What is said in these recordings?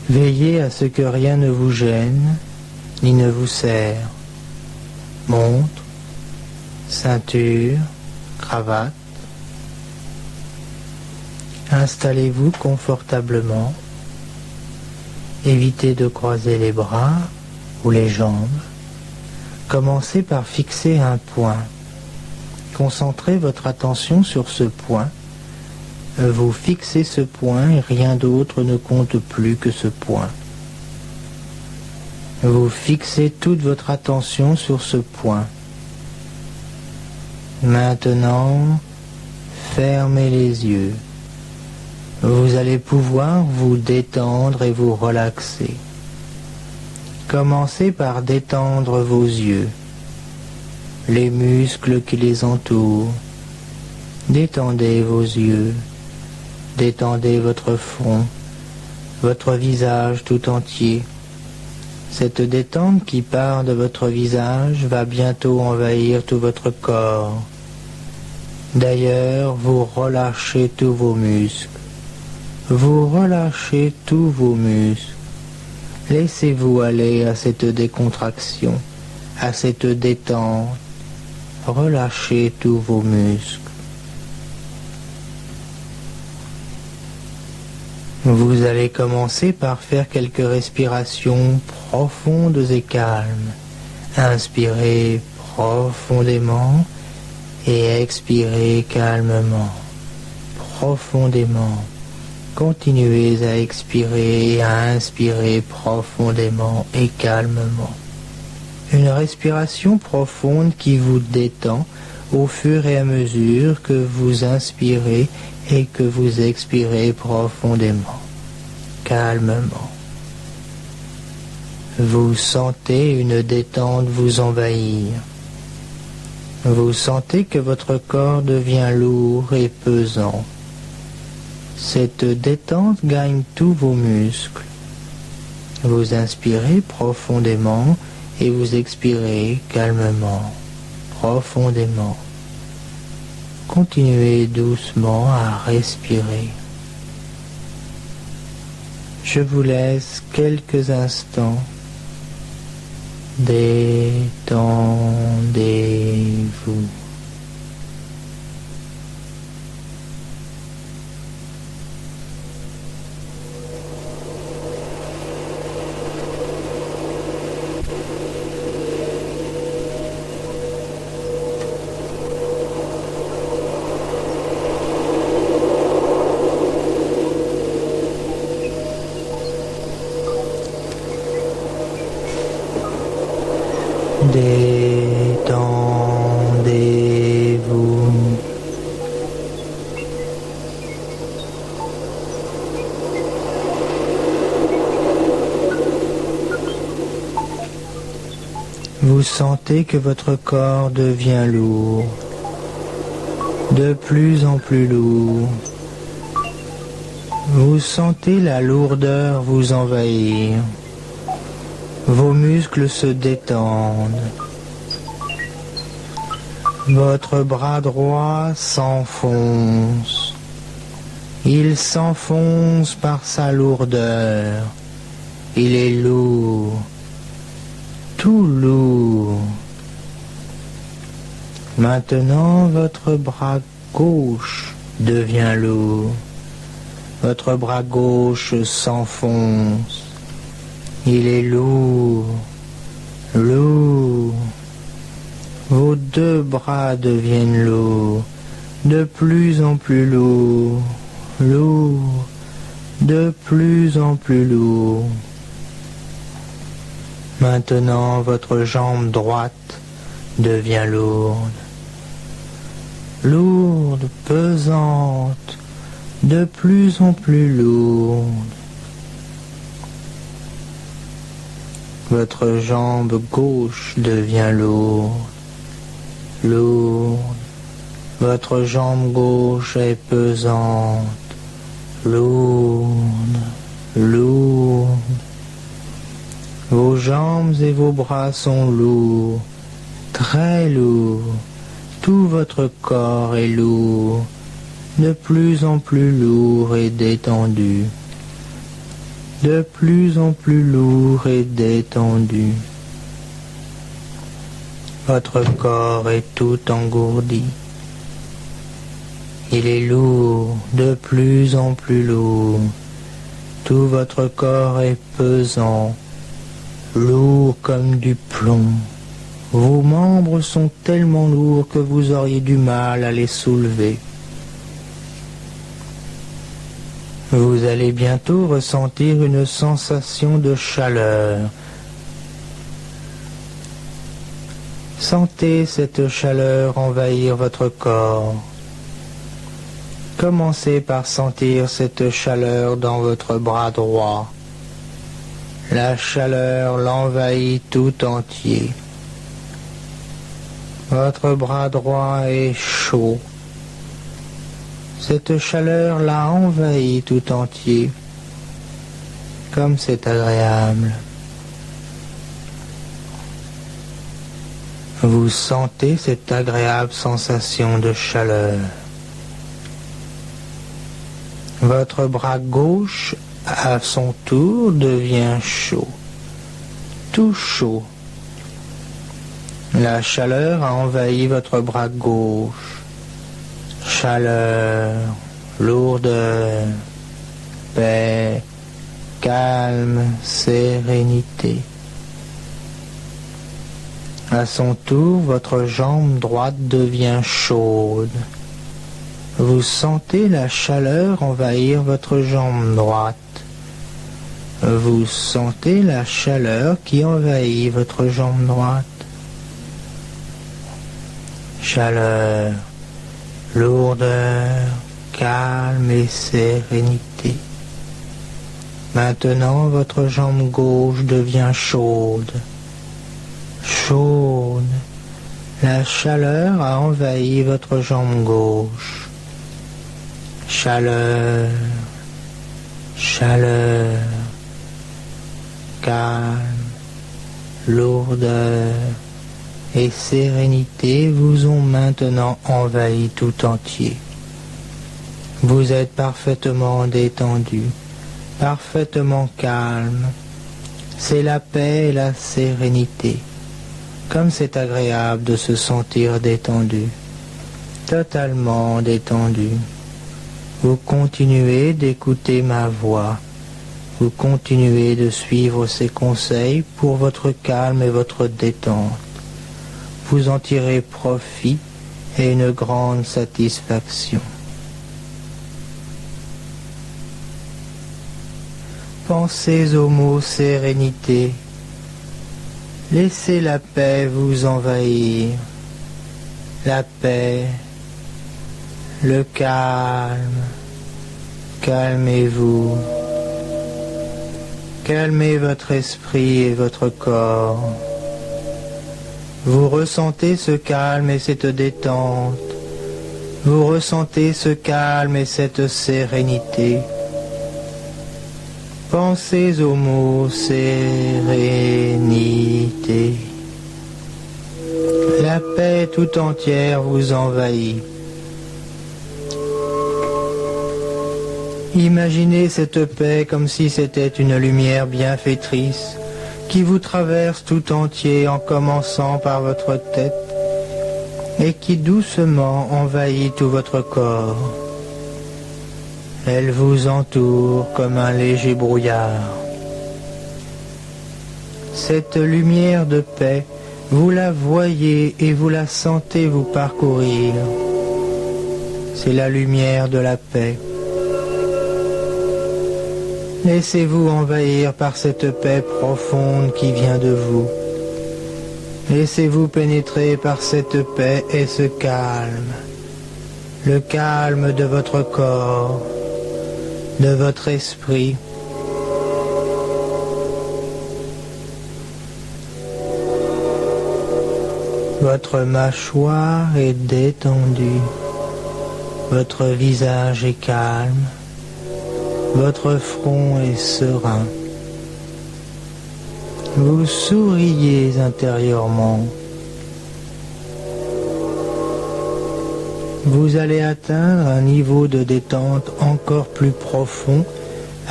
Veillez à ce que rien ne vous gêne, ni ne vous serre. Montre, ceinture, cravate. Installez-vous confortablement. Évitez de croiser les bras ou les jambes. Commencez par fixer un point. Concentrez votre attention sur ce point. Vous fixez ce point et rien d'autre ne compte plus que ce point. Vous fixez toute votre attention sur ce point. Maintenant, fermez les yeux. Vous allez pouvoir vous détendre et vous relaxer. Commencez par détendre vos yeux, les muscles qui les entourent. Détendez vos yeux, détendez votre front, votre visage tout entier. Cette détente qui part de votre visage va bientôt envahir tout votre corps. D'ailleurs, vous relâchez tous vos muscles. Vous relâchez tous vos muscles. Laissez-vous aller à cette décontraction, à cette détente. Relâchez tous vos muscles. Vous allez commencer par faire quelques respirations profondes et calmes. Inspirez profondément et expirez calmement, profondément. Continuez à expirer et à inspirer profondément et calmement. Une respiration profonde qui vous détend au fur et à mesure que vous inspirez et que vous expirez profondément, calmement. Vous sentez une détente vous envahir. Vous sentez que votre corps devient lourd et pesant. Cette détente gagne tous vos muscles. Vous inspirez profondément et vous expirez calmement, profondément. Continuez doucement à respirer. Je vous laisse quelques instants. Détendez-vous. Détendez-vous. Vous sentez que votre corps devient lourd, de plus en plus lourd. Vous sentez la lourdeur vous envahir. Vos muscles se détendent. Votre bras droit s'enfonce. Il s'enfonce par sa lourdeur. Il est lourd, tout lourd. Maintenant, votre bras gauche devient lourd. Votre bras gauche s'enfonce. Il est lourd, lourd. Vos deux bras deviennent lourds, de plus en plus lourds, lourds, de plus en plus lourds. Maintenant, votre jambe droite devient lourde, lourde, pesante, de plus en plus lourde. Votre jambe gauche devient lourde, lourde. Votre jambe gauche est pesante, lourde, lourde. Vos jambes et vos bras sont lourds, très lourds. Tout votre corps est lourd, de plus en plus lourd et détendu. de plus en plus lourd et détendu. Votre corps est tout engourdi. Il est lourd, de plus en plus lourd. Tout votre corps est pesant, lourd comme du plomb. Vos membres sont tellement lourds que vous auriez du mal à les soulever. Vous allez bientôt ressentir une sensation de chaleur. Sentez cette chaleur envahir votre corps. Commencez par sentir cette chaleur dans votre bras droit. La chaleur l'envahit tout entier. Votre bras droit est chaud. Cette chaleur l'a envahi tout entier. Comme c'est agréable. Vous sentez cette agréable sensation de chaleur. Votre bras gauche, à son tour, devient chaud. Tout chaud. La chaleur a envahi votre bras gauche. Chaleur, lourdeur, paix, calme, sérénité. À son tour, votre jambe droite devient chaude. Vous sentez la chaleur envahir votre jambe droite. Vous sentez la chaleur qui envahit votre jambe droite. Chaleur, lourdeur, calme et sérénité. Maintenant, votre jambe gauche devient chaude. Chaude. La chaleur a envahi votre jambe gauche. Chaleur, chaleur, calme, lourdeur et sérénité vous ont maintenant envahi tout entier. Vous êtes parfaitement détendu, parfaitement calme. C'est la paix et la sérénité. Comme c'est agréable de se sentir détendu, totalement détendu. Vous continuez d'écouter ma voix. Vous continuez de suivre ces conseils pour votre calme et votre détente. Vous en tirez profit et une grande satisfaction. Pensez au mot sérénité. Laissez la paix vous envahir. La paix. Le calme, calmez-vous, calmez votre esprit et votre corps. Vous ressentez ce calme et cette détente, vous ressentez ce calme et cette sérénité. Pensez au mot sérénité. La paix tout entière vous envahit. Imaginez cette paix comme si c'était une lumière bienfaitrice qui vous traverse tout entier en commençant par votre tête et qui doucement envahit tout votre corps. Elle vous entoure comme un léger brouillard. Cette lumière de paix, vous la voyez et vous la sentez vous parcourir. C'est la lumière de la paix. Laissez-vous envahir par cette paix profonde qui vient de vous. Laissez-vous pénétrer par cette paix et ce calme. Le calme de votre corps, de votre esprit. Votre mâchoire est détendue. Votre visage est calme. Votre front est serein. Vous souriez intérieurement. Vous allez atteindre un niveau de détente encore plus profond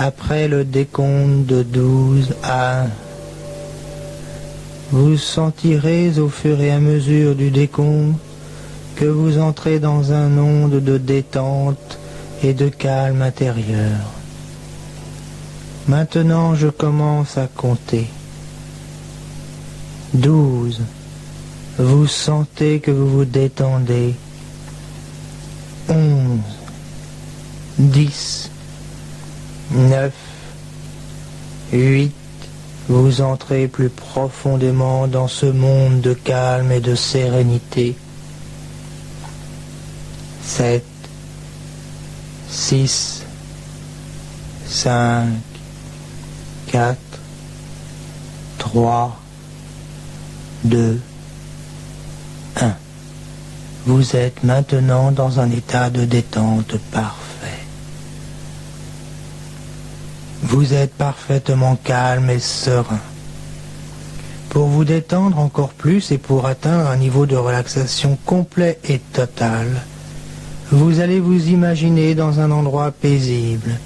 Après le décompte de 12 à 1, vous sentirez au fur et à mesure du décompte que vous entrez dans un onde de détente et de calme intérieur. Maintenant, je commence à compter. 12. Vous sentez que vous vous détendez. 11. 10. 9. 8. Vous entrez plus profondément dans ce monde de calme et de sérénité. 7. 6. 5. 4. 3. 2. 1. Vous êtes maintenant dans un état de détente parfait. Vous êtes parfaitement calme et serein. Pour vous détendre encore plus et pour atteindre un niveau de relaxation complet et total, vous allez vous imaginer dans un endroit paisible,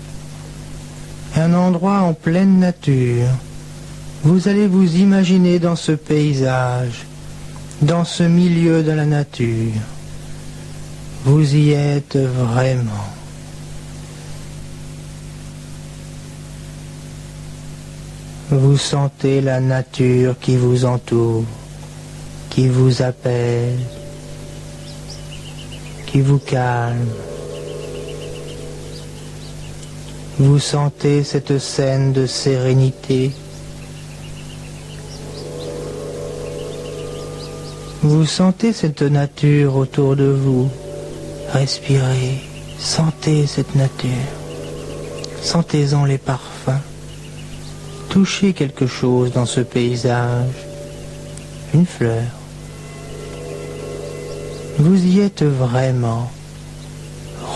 un endroit en pleine nature. Vous allez vous imaginer dans ce paysage, dans ce milieu de la nature. Vous y êtes vraiment. Vous sentez la nature qui vous entoure, qui vous apaise, qui vous calme. Vous sentez cette scène de sérénité. Vous sentez cette nature autour de vous. Respirez, sentez cette nature. Sentez-en les parfums. Touchez quelque chose dans ce paysage. Une fleur. Vous y êtes vraiment.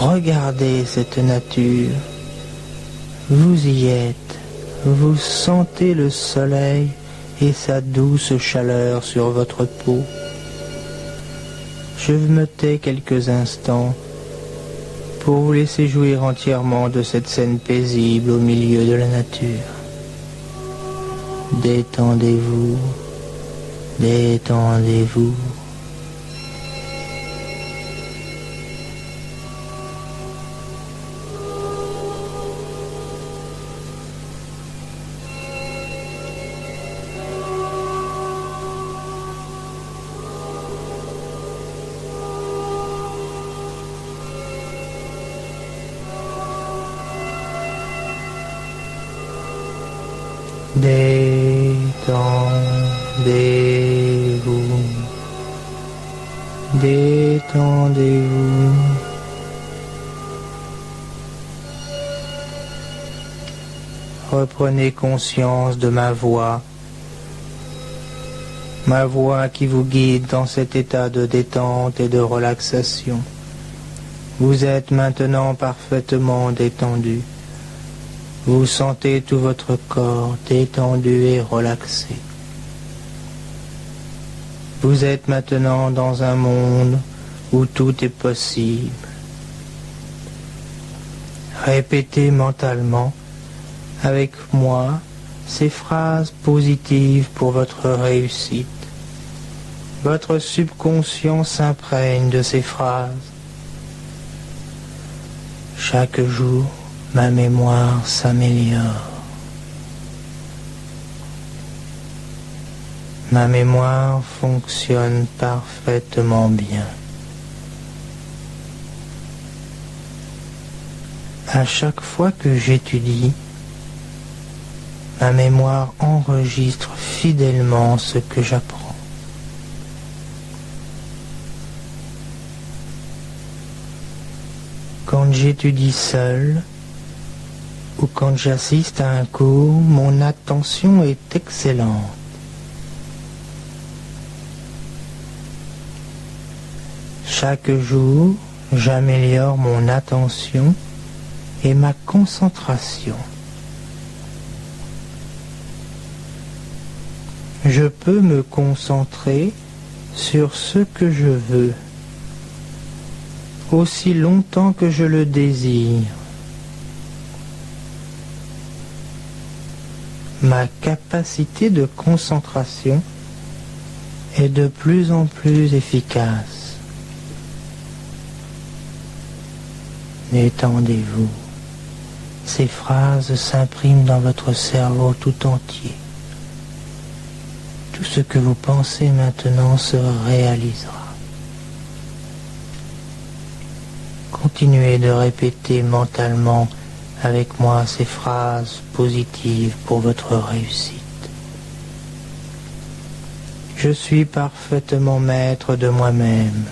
Regardez cette nature. Vous y êtes. Vous sentez le soleil et sa douce chaleur sur votre peau. Je me tais quelques instants pour vous laisser jouir entièrement de cette scène paisible au milieu de la nature. Détendez-vous, détendez-vous. Détendez-vous, détendez-vous. Reprenez conscience de ma voix qui vous guide dans cet état de détente et de relaxation. Vous êtes maintenant parfaitement détendu. Vous sentez tout votre corps détendu et relaxé. Vous êtes maintenant dans un monde où tout est possible. Répétez mentalement avec moi ces phrases positives pour votre réussite. Votre subconscient s'imprègne de ces phrases. Chaque jour, ma mémoire s'améliore. Ma mémoire fonctionne parfaitement bien. À chaque fois que j'étudie, ma mémoire enregistre fidèlement ce que j'apprends. Quand j'étudie seul, ou quand j'assiste à un cours, mon attention est excellente. Chaque jour, j'améliore mon attention et ma concentration. Je peux me concentrer sur ce que je veux, aussi longtemps que je le désire. ma capacité de concentration est de plus en plus efficace. Détendez-vous. Ces phrases s'impriment dans votre cerveau tout entier. Tout ce que vous pensez maintenant se réalisera. Continuez de répéter mentalement avec moi ces phrases positives pour votre réussite. Je suis parfaitement maître de moi-même.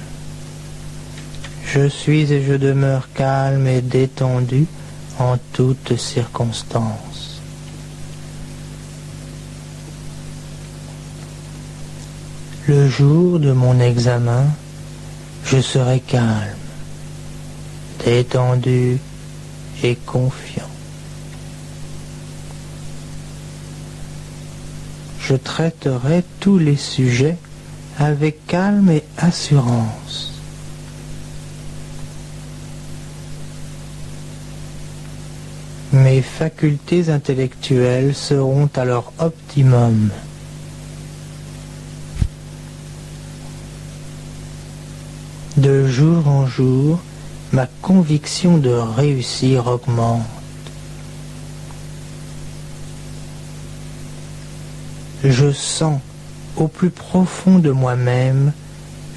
Je suis et je demeure calme et détendu en toutes circonstances. Le jour de mon examen, je serai calme, détendu et confiant. Je traiterai tous les sujets avec calme et assurance. Mes facultés intellectuelles seront à leur optimum. De jour en jour, ma conviction de réussir augmente. Je sens au plus profond de moi-même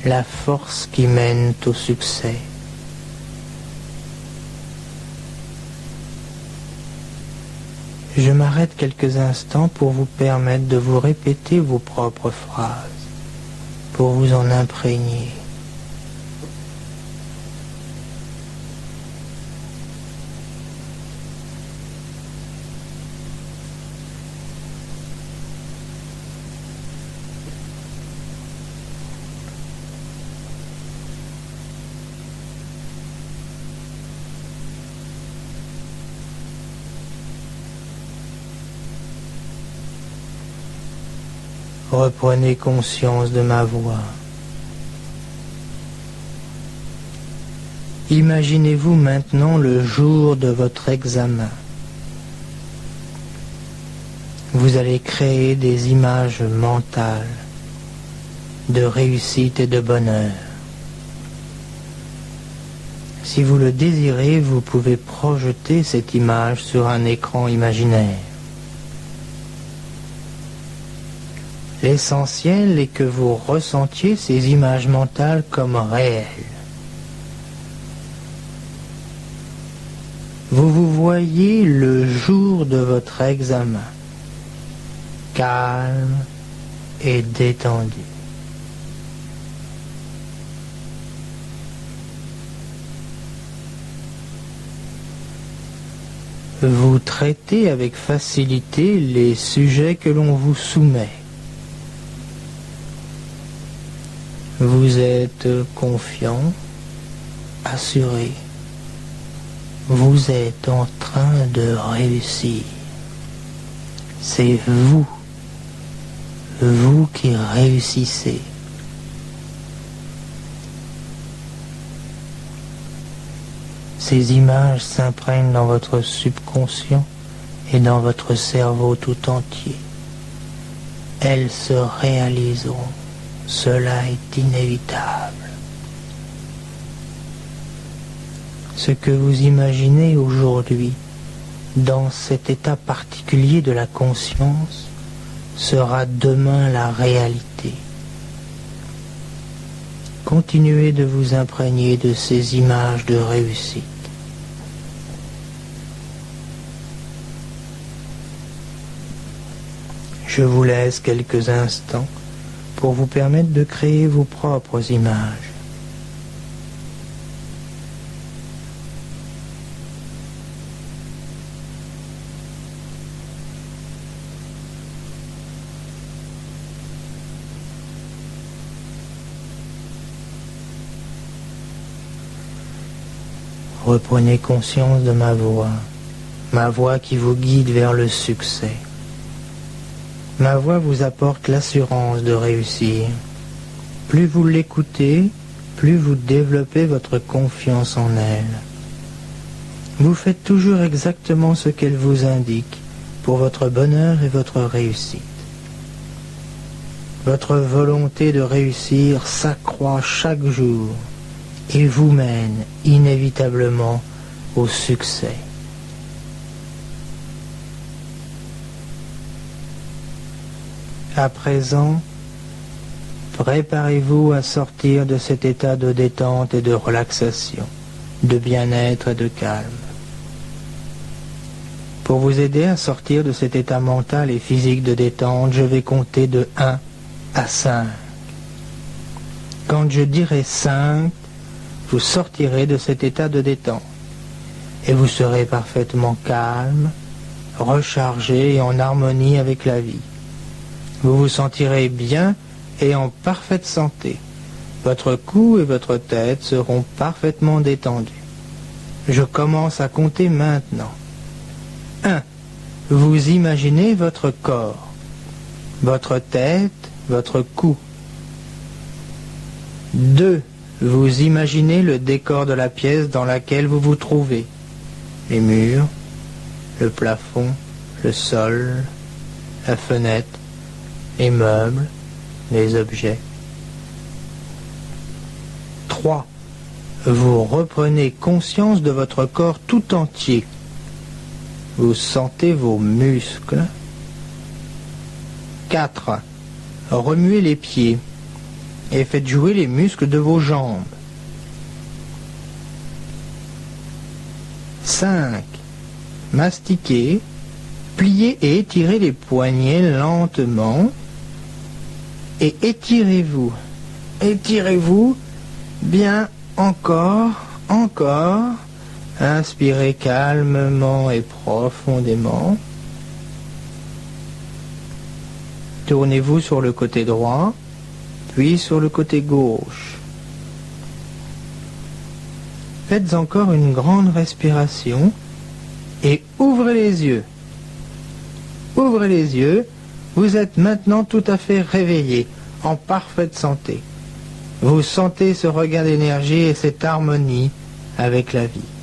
la force qui mène au succès. Je m'arrête quelques instants pour vous permettre de vous répéter vos propres phrases, pour vous en imprégner. Reprenez conscience de ma voix. Imaginez-vous maintenant le jour de votre examen. Vous allez créer des images mentales de réussite et de bonheur. Si vous le désirez, vous pouvez projeter cette image sur un écran imaginaire. L'essentiel est que vous ressentiez ces images mentales comme réelles. Vous vous voyez le jour de votre examen, calme et détendu. Vous traitez avec facilité les sujets que l'on vous soumet. Vous êtes confiant, assuré. Vous êtes en train de réussir. C'est vous qui réussissez. Ces images s'imprègnent dans votre subconscient et dans votre cerveau tout entier. Elles se réaliseront. Cela est inévitable. Ce que vous imaginez aujourd'hui, dans cet état particulier de la conscience, sera demain la réalité. Continuez de vous imprégner de ces images de réussite. Je vous laisse quelques instants pour vous permettre de créer vos propres images. Reprenez conscience de ma voix qui vous guide vers le succès. Ma voix vous apporte l'assurance de réussir. Plus vous l'écoutez, plus vous développez votre confiance en elle. Vous faites toujours exactement ce qu'elle vous indique pour votre bonheur et votre réussite. Votre volonté de réussir s'accroît chaque jour et vous mène inévitablement au succès. À présent, préparez-vous à sortir de cet état de détente et de relaxation, de bien-être et de calme. Pour vous aider à sortir de cet état mental et physique de détente, je vais compter de 1 à 5. Quand je dirai 5, vous sortirez de cet état de détente et vous serez parfaitement calme, rechargé et en harmonie avec la vie. Vous vous sentirez bien et en parfaite santé. Votre cou et votre tête seront parfaitement détendus. Je commence à compter maintenant. 1. Vous imaginez votre corps, votre tête, votre cou. 2. Vous imaginez le décor de la pièce dans laquelle vous vous trouvez. Les murs, le plafond, le sol, la fenêtre, les meubles, les objets. 3. Vous reprenez conscience de votre corps tout entier. Vous sentez vos muscles. 4. Remuez les pieds et faites jouer les muscles de vos jambes. 5. Mastiquez, pliez et étirez les poignets lentement et étirez-vous. Étirez-vous bien encore. Inspirez calmement et profondément. Tournez-vous sur le côté droit, puis sur le côté gauche. Faites encore une grande respiration et ouvrez les yeux. Ouvrez les yeux, vous êtes maintenant tout à fait réveillé, en parfaite santé. Vous sentez ce regain d'énergie et cette harmonie avec la vie.